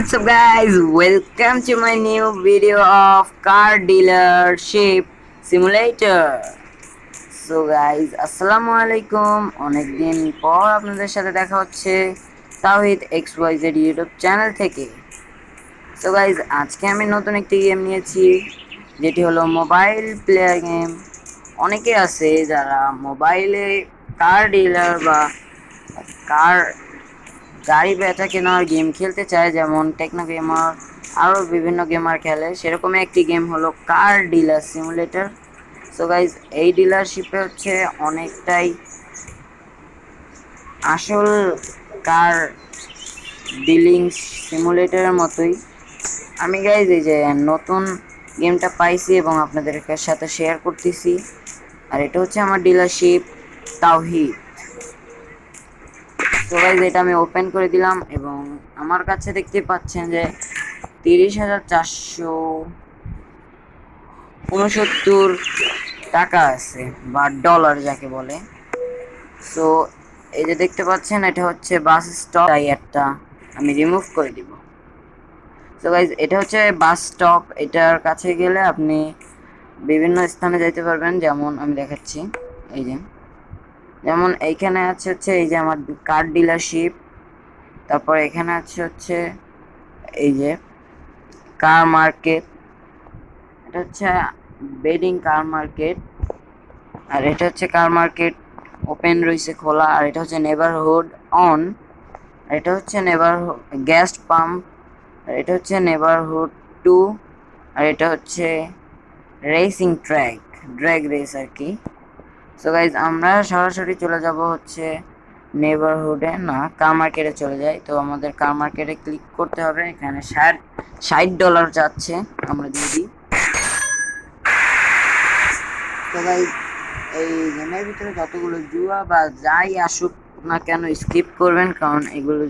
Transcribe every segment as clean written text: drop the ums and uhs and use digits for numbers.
what's up guys? Welcome to my new video of car dealership simulator. So guys, আসসালামু আলাইকুম। অনেকদিন পর আপনাদের সাথে দেখা হচ্ছে তাওহিদ XYZ ইউটিউব চ্যানেল থেকে। সো গাইজ, আজকে আমি নতুন একটি গেম নিয়েছি, যেটি হলো মোবাইল প্লেয়ার গেম। অনেকে আছে যারা মোবাইলে কার ডিলার বা কার গাড়ি বেচা কেনার গেম খেলতে চায়, যেমন টেকনো গেমার আরও বিভিন্ন গেমার খেলে। সেরকমই একটি গেম হলো কার ডিলার সিমুলেটর। সো গাইজ, এই ডিলারশিপে হচ্ছে অনেকটাই আসল কার ডিলিং সিমুলেটরের মতোই। আমি গাইজ এই যে নতুন গেমটা পাইছি এবং আপনাদের সাথে শেয়ার করতেছি। আর এটা হচ্ছে আমার ডিলারশিপ তাওহিদ। তো গাইজ, এটা আমি ওপেন করে দিলাম এবং আমার কাছে দেখতে পাচ্ছেন যে 30,469 টাকা আছে, বা ডলার যাকে বলে। সো এই যে দেখতে পাচ্ছেন, এটা হচ্ছে বাস স্টপ, তাই একটা আমি রিমুভ করে দিব। সো গাইজ, এটা হচ্ছে বাস স্টপ। এটার কাছে গেলে আপনি বিভিন্ন স্থানে যাইতে পারবেন, যেমন আমি দেখাচ্ছি। এই যে যেমন এইখানে আছে হচ্ছে এই যে আমার কার ডিলারশিপ। তারপর এখানে আছে হচ্ছে এই যে কার মার্কেট, এটা হচ্ছে বেডিং কার মার্কেট। আর এটা হচ্ছে কার মার্কেট ওপেন রয়েছে, খোলা। আর এটা হচ্ছে নেবারহুড অন। আর এটা হচ্ছে গেস্ট পাম্প। আর এটা হচ্ছে নেবারহুড 2। আর এটা হচ্ছে রেসিং ট্র্যাক, ড্র্যাগ রেস আর কি। সো গাইজ, আমরা সরাসরি চলে যাব হচ্ছে নেবারহুডে, না কার মার্কেটে চলে যাই। তো আমাদের কার মার্কেটে ক্লিক করতে হবে। এখানে $60 যাচ্ছে, আমরা দিয়ে দিই। তো গাইজ, এই গেমের ভিতরে যতগুলো জুয়া বা যাই আসুক না কেন স্কিপ করবেন, কারণ এগুলো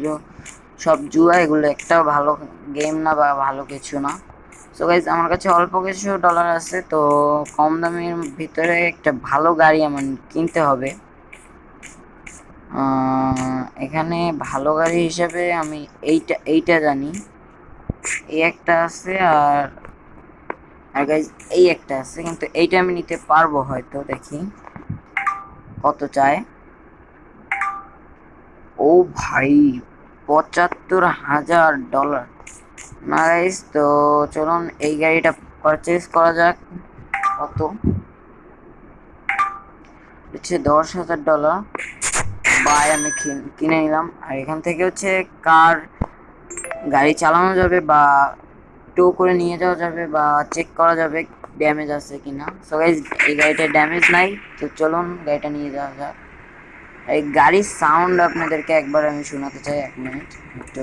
সব জুয়া, এগুলো একটাও ভালো গেম না বা ভালো কিছু না। সো গাইজ, আমার কাছে অল্প কিছু ডলার আছে, তো কম দামের ভিতরে একটা ভালো গাড়ি আমার কিনতে হবে। এখানে ভালো গাড়ি হিসাবে আমি এইটা জানি, এই একটা আছে। আর গাইজ, এই একটা আছে, কিন্তু এইটা আমি নিতে পারবো হয়তো, দেখি কত চায়। ও ভাই, $75,000। নাইস। তো চলুন এই গাড়িটা পারচেজ করা যাক। কত হচ্ছে? $10,000। বাই, আমি কিনে নিলাম। আর এখান থেকে হচ্ছে গাড়ি চালানো যাবে বা টো করে নিয়ে যাওয়া যাবে বা চেক করা যাবে ড্যামেজ আছে কিনা। সো গাইস, এই গাড়িটা ড্যামেজ নাই, তো চলুন গাড়িটা নিয়ে যাওয়া যাক। এই গাড়ির সাউন্ড আপনাদেরকে একবার আমি শোনাতে চাই, 1 মিনিট একটু।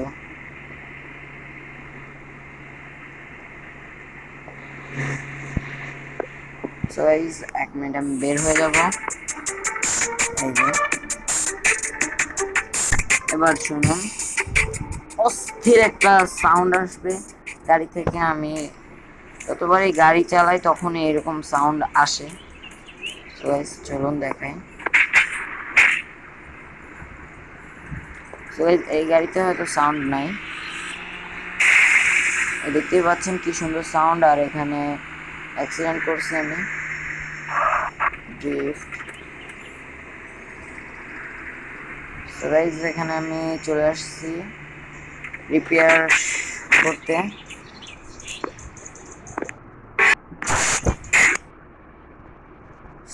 সো গাইস, 1 মিনিট, আমি বের হয়ে যাব। এই যে এবার শুনুন, অস্থির একটা সাউন্ড আসবে গাড়ি থেকে। আমি যতবারই গাড়ি চালাই তখনই এরকম সাউন্ড আসে। সো গাইস, চলুন দেখাই। সো গাইস, এই গাড়িতে হয়তো সাউন্ড নাই, দেখতেই পাচ্ছেন কি সুন্দর সাউন্ড। আর এখানে অ্যাক্সিডেন্ট করছি আমি, ড্রিফট। সো গাইস, এখানে আমি চলে আসছি রিপেয়ার করতে।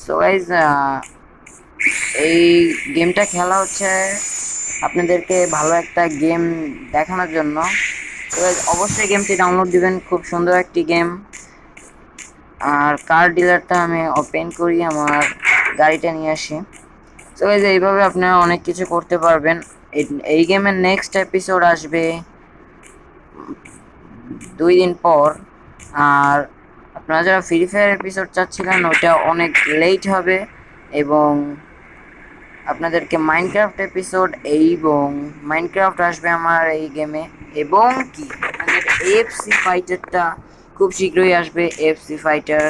সো গাইস, এই গেমটা খেলা হচ্ছে আপনাদেরকে ভালো একটা গেম দেখানোর জন্য। তো অবশ্যই গেমটি ডাউনলোড দিবেন, খুব সুন্দর একটি গেম। আর কার ডিলারটা আমি ওপেন করি, আমার গাড়িটা নিয়ে আসি। তো এই যে এইভাবে আপনারা অনেক কিছু করতে পারবেন। এই গেমের নেক্সট এপিসোড আসবে 2 দিন পর। আর আপনারা যারা ফ্রি ফায়ার এপিসোড চাচ্ছিলেন, ওটা অনেক লেট হবে। এবং আপনাদেরকে মাইনক্রাফট এপিসোড এবং মাইনক্রাফট আসবে আমার এই গেমে। এবং কি আপনাদের এফসি ফাইটারটা খুব শীঘ্রই আসবে, এফসি ফাইটার।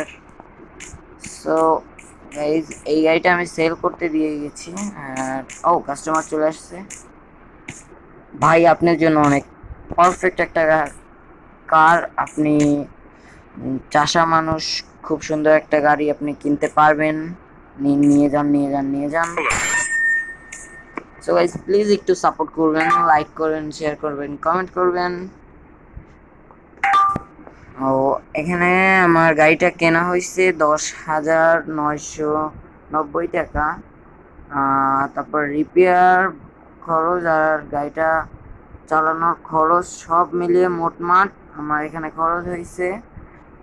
সো গাইজ, এই গাড়িটা আমি সেল করতে দিয়ে গেছি। আর কাস্টমার চলে আসছে। ভাই, আপনার জন্য অনেক পারফেক্ট একটা কার। আপনি চাষা মানুষ, খুব সুন্দর একটা গাড়ি আপনি কিনতে পারবেন। নিয়ে যান, নিয়ে যান, নিয়ে যান। সো গাইস প্লিজ একটু সাপোর্ট করবেন, লাইক করবেন, শেয়ার করবেন, কমেন্ট করবেন। ও এখানে আমার গাড়িটা কেনা হয়েছে 10,990 টাকা। তারপর রিপেয়ার খরচ আর গাড়িটা চালানোর খরচ সব মিলিয়ে মোটমাট আমার এখানে খরচ হয়েছে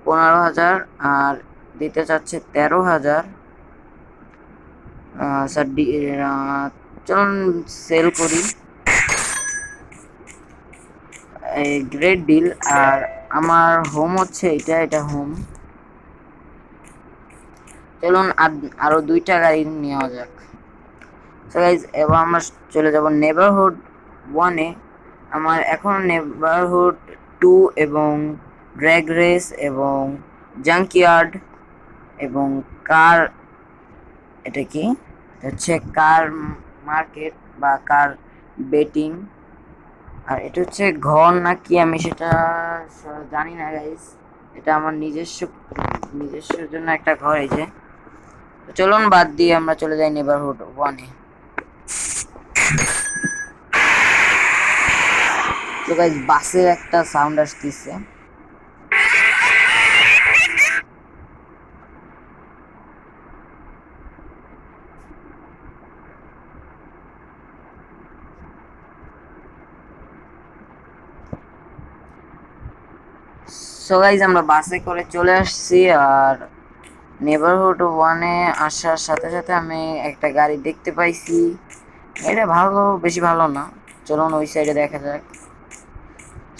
15,000, আর দিতে চাচ্ছে 13,000। স্যার চলুন সেল করি, এই গ্রেট ডিল। আর আমার হোম হচ্ছে এটা হোম। চলুন আরো 2টা গাড়ি নেওয়া যাক। সো গাইজ এবার আমরা চলে যাব নেবারহুড 1-এ। আমার এখন নেবারহুড 2 এবং ড্র্যাগ রেস এবং জাঙ্কিয়ার্ড এবং কার, এটা কি, এটা হচ্ছে কার মার্কেট বা কার বেটিং। আর এটা হচ্ছে ঘর নাকি আমি সেটা জানি না গাইজ। এটা আমার নিজস্ব জন্য একটা ঘর। এই যে, চলুন বাদ দিয়ে আমরা চলে যাই নেবারহুড 1-এ। তো গাইজ বাসের একটা সাউন্ড আসতেছে। সো গাইজ আমরা বাসে করে চলে আসছি। আর নেবারহুড 1-এ আসার সাথে সাথে আমি একটা গাড়ি দেখতে পাইছি। এটা ভালো, বেশি ভালো না। চলুন ওই সাইডে দেখা যাক।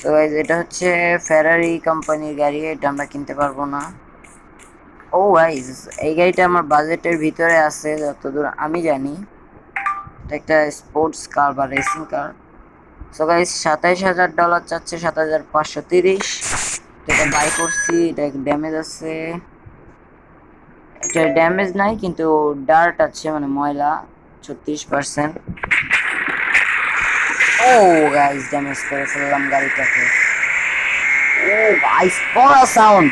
সো গাইজ এটা হচ্ছে ফেরারি কোম্পানির গাড়ি, এটা আমরা কিনতে পারবো না। ও গাইজ এই গাড়িটা আমার বাজেটের ভিতরে আছে যতদূর আমি জানি। এটা একটা স্পোর্টস কার বা রেসিং কার। সো গাইজ $27,000 চাচ্ছে, 7,530। এটা বাই করছি। এটা ড্যামেজ আছে, এটা ড্যামেজ নাই কিন্তু ডার্ট আছে, মানে ময়লা 36%। ও গাইজ ড্যামেজ করে ফেললাম গাড়িটাকে। ও গাইজ পড়া সাউন্ড,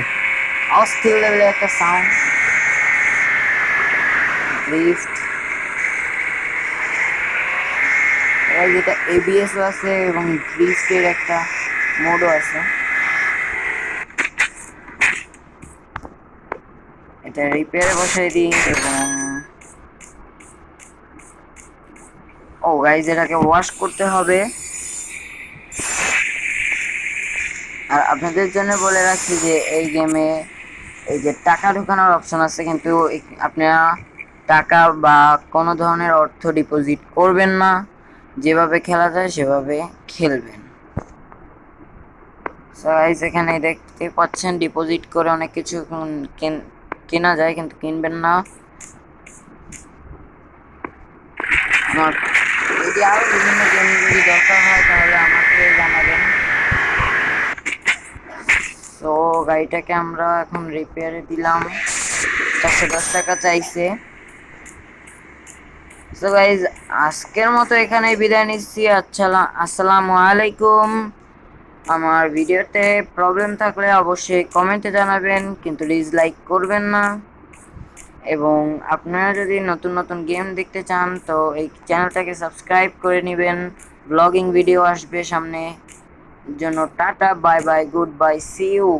অস্থির লেভেলের একটা সাউন্ড। ড্রিফট, যেটা এবিএস আছে এবং ড্রিফটের একটা মোডও আছে। এটা রিপেয়ারে বসাই দিই এবং ও গাইজ এটাকে ওয়াশ করতে হবে। আর আপনাদের জন্য বলে রাখি যে এই গেমে এই যে টাকা ঢোকানোর অপশন আছে, কিন্তু আপনারা টাকা বা কোনো ধরনের অর্থ ডিপোজিট করবেন না। যেভাবে খেলা যায় সেভাবে খেলবেন। সো গাইস এখানে দেখতে পাচ্ছেন ডিপোজিট করে অনেক কিছু কেনা যায়, কিন্তু কিনবেন না। আমার যদি আরও বিভিন্ন গেম যদি দরকার হয় তাহলে আমাকে জানাবেন। তো গাড়িটাকে আমরা এখন রিপেয়ারে দিলাম, 410 টাকা চাইছে। সো গাইজ আজকের মতো এখানেই বিদায় নিচ্ছি। আসসালামু আলাইকুম। আমার ভিডিওতে প্রবলেম থাকলে অবশ্যই কমেন্টে জানাবেন, কিন্তু ডিসলাইক করবেন না। এবং আপনারা যদি নতুন নতুন গেম দেখতে চান তো এই চ্যানেলটাকে সাবস্ক্রাইব করে নেবেন। ব্লগিং ভিডিও আসবে সামনে। জন্য tata, bye bye, goodbye, see you.